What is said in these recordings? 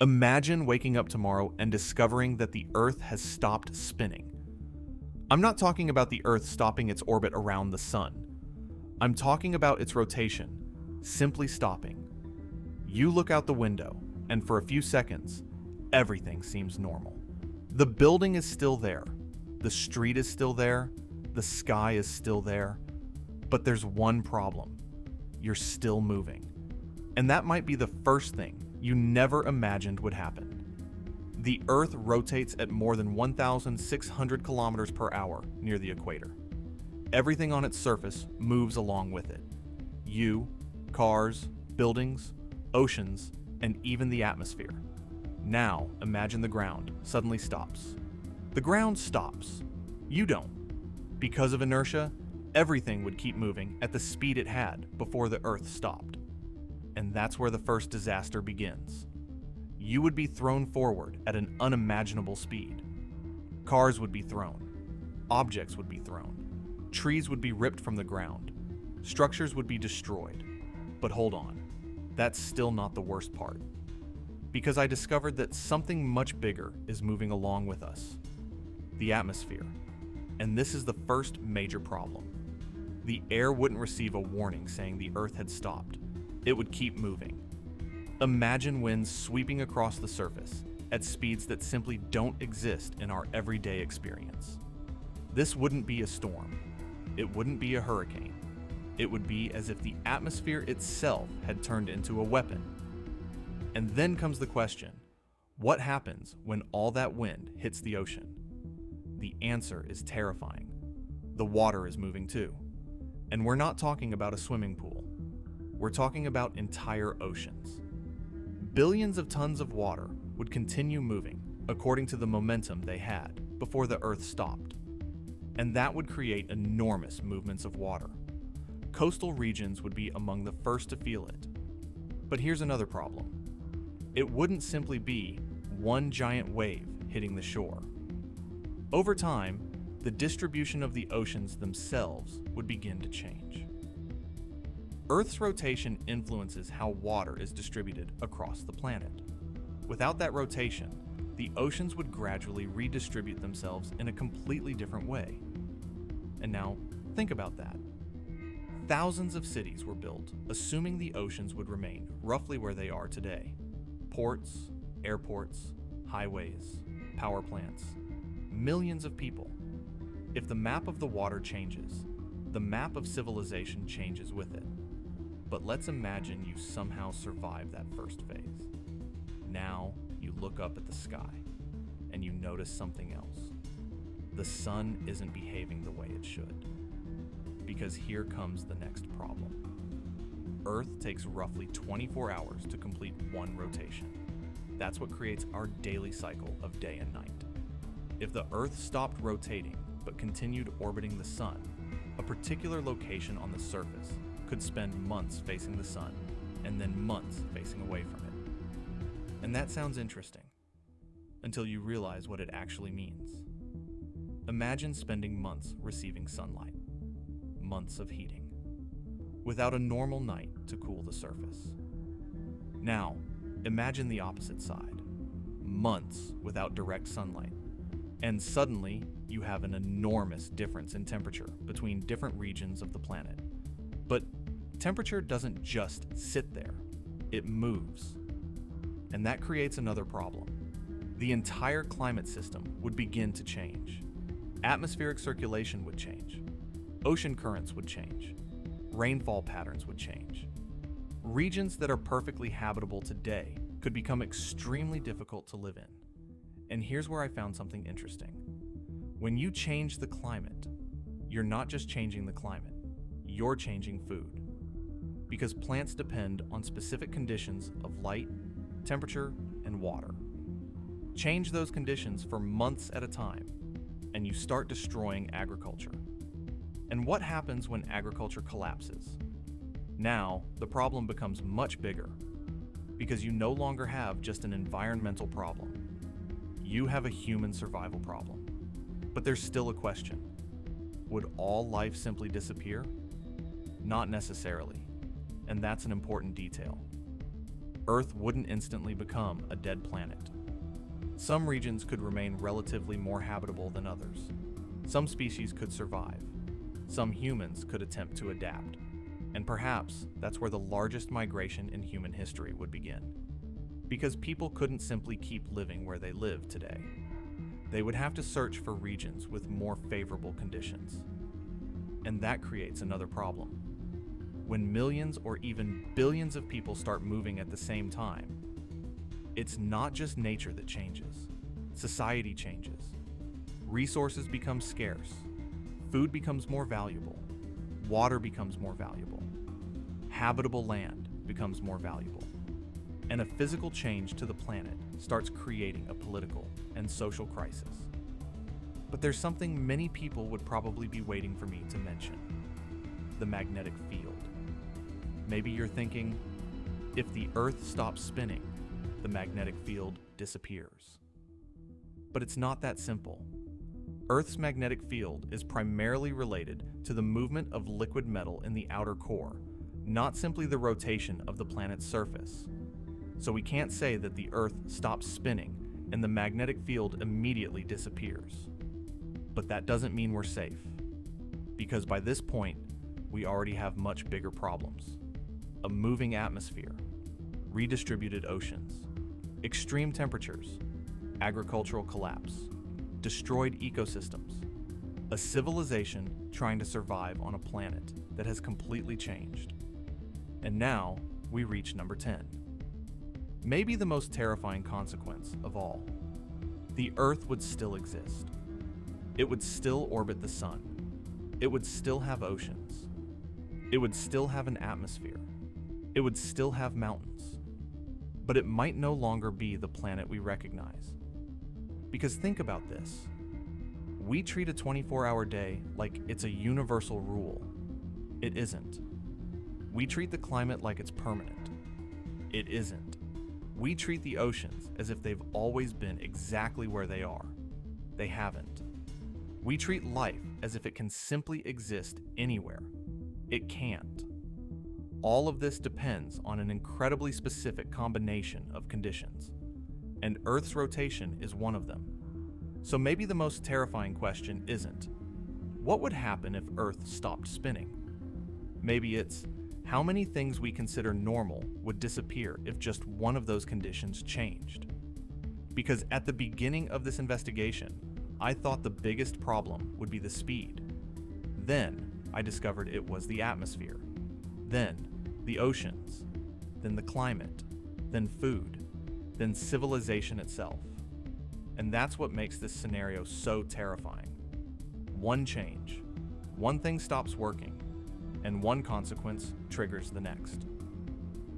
Imagine waking up tomorrow and discovering that the Earth has stopped spinning. I'm not talking about the Earth stopping its orbit around the Sun. I'm talking about its rotation, simply stopping. You look out the window, and for a few seconds, everything seems normal. The building is still there, the street is still there, the sky is still there, but there's one problem. You're still moving. And that might be the first thing you never imagined would happen. The Earth rotates at more than 1,600 kilometers per hour near the equator. Everything on its surface moves along with it. You, cars, buildings, oceans, and even the atmosphere. Now, imagine the ground suddenly stops. The ground stops. You don't. Because of inertia, everything would keep moving at the speed it had before the Earth stopped. And that's where the first disaster begins. You would be thrown forward at an unimaginable speed. Cars would be thrown. Objects would be thrown. Trees would be ripped from the ground. Structures would be destroyed. But hold on, that's still not the worst part. Because I discovered that something much bigger is moving along with us. The atmosphere. And this is the first major problem. The air wouldn't receive a warning saying the Earth had stopped. It would keep moving. Imagine winds sweeping across the surface at speeds that simply don't exist in our everyday experience. This wouldn't be a storm. It wouldn't be a hurricane. It would be as if the atmosphere itself had turned into a weapon. And then comes the question, what happens when all that wind hits the ocean? The answer is terrifying. The water is moving too. And we're not talking about a swimming pool. We're talking about entire oceans. Billions of tons of water would continue moving according to the momentum they had before the Earth stopped. And that would create enormous movements of water. Coastal regions would be among the first to feel it. But here's another problem. It wouldn't simply be one giant wave hitting the shore. Over time, the distribution of the oceans themselves would begin to change. Earth's rotation influences how water is distributed across the planet. Without that rotation, the oceans would gradually redistribute themselves in a completely different way. And now, think about that. Thousands of cities were built, assuming the oceans would remain roughly where they are today. Ports, airports, highways, power plants, millions of people. If the map of the water changes, the map of civilization changes with it. But let's imagine you somehow survive that first phase. Now you look up at the sky and you notice something else. The sun isn't behaving the way it should. Because here comes the next problem. Earth takes roughly 24 hours to complete one rotation. That's what creates our daily cycle of day and night. If the Earth stopped rotating but continued orbiting the sun, a particular location on the surface could spend months facing the sun and then months facing away from it. And that sounds interesting, until you realize what it actually means. Imagine spending months receiving sunlight, months of heating, without a normal night to cool the surface. Now, imagine the opposite side, months without direct sunlight, and suddenly you have an enormous difference in temperature between different regions of the planet. But temperature doesn't just sit there, it moves. And that creates another problem. The entire climate system would begin to change. Atmospheric circulation would change. Ocean currents would change. Rainfall patterns would change. Regions that are perfectly habitable today could become extremely difficult to live in. And here's where I found something interesting. When you change the climate, you're not just changing the climate, you're changing food. Because plants depend on specific conditions of light, temperature, and water. Change those conditions for months at a time, and you start destroying agriculture. And what happens when agriculture collapses? Now, the problem becomes much bigger, because you no longer have just an environmental problem. You have a human survival problem. But there's still a question. Would all life simply disappear? Not necessarily, and that's an important detail. Earth wouldn't instantly become a dead planet. Some regions could remain relatively more habitable than others. Some species could survive. Some humans could attempt to adapt. And perhaps that's where the largest migration in human history would begin. Because people couldn't simply keep living where they live today. They would have to search for regions with more favorable conditions. And that creates another problem. When millions or even billions of people start moving at the same time, it's not just nature that changes. Society changes. Resources become scarce. Food becomes more valuable. Water becomes more valuable. Habitable land becomes more valuable. And a physical change to the planet starts creating a political and social crisis. But there's something many people would probably be waiting for me to mention: the magnetic field. Maybe you're thinking, if the Earth stops spinning, the magnetic field disappears. But it's not that simple. Earth's magnetic field is primarily related to the movement of liquid metal in the outer core, not simply the rotation of the planet's surface. So we can't say that the Earth stops spinning and the magnetic field immediately disappears. But that doesn't mean we're safe, because by this point, we already have much bigger problems. A moving atmosphere, redistributed oceans, extreme temperatures, agricultural collapse, destroyed ecosystems, a civilization trying to survive on a planet that has completely changed. And now we reach number 10. Maybe the most terrifying consequence of all. The Earth would still exist. It would still orbit the sun. It would still have oceans. It would still have an atmosphere. It would still have mountains. But it might no longer be the planet we recognize. Because think about this. We treat a 24-hour day like it's a universal rule. It isn't. We treat the climate like it's permanent. It isn't. We treat the oceans as if they've always been exactly where they are. They haven't. We treat life as if it can simply exist anywhere. It can't. All of this depends on an incredibly specific combination of conditions, and Earth's rotation is one of them. So maybe the most terrifying question isn't, what would happen if Earth stopped spinning? Maybe it's, how many things we consider normal would disappear if just one of those conditions changed? Because at the beginning of this investigation, I thought the biggest problem would be the speed. Then I discovered it was the atmosphere. Then the oceans. Then the climate. Then food. Then civilization itself. And that's what makes this scenario so terrifying. One change. One thing stops working. And one consequence triggers the next.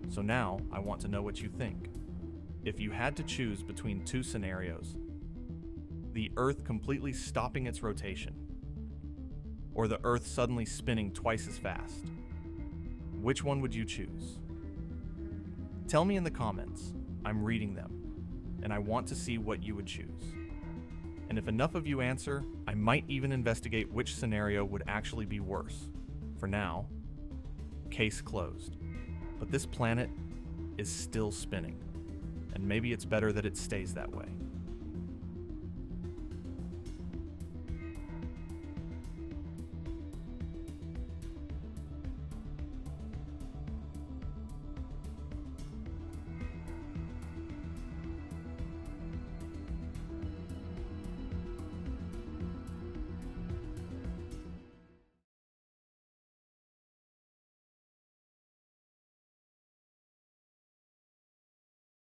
So now I want to know what you think. If you had to choose between two scenarios, the Earth completely stopping its rotation, or the Earth suddenly spinning twice as fast, which one would you choose? Tell me in the comments. I'm reading them, and I want to see what you would choose. And if enough of you answer, I might even investigate which scenario would actually be worse. For now, case closed. But this planet is still spinning, and maybe it's better that it stays that way.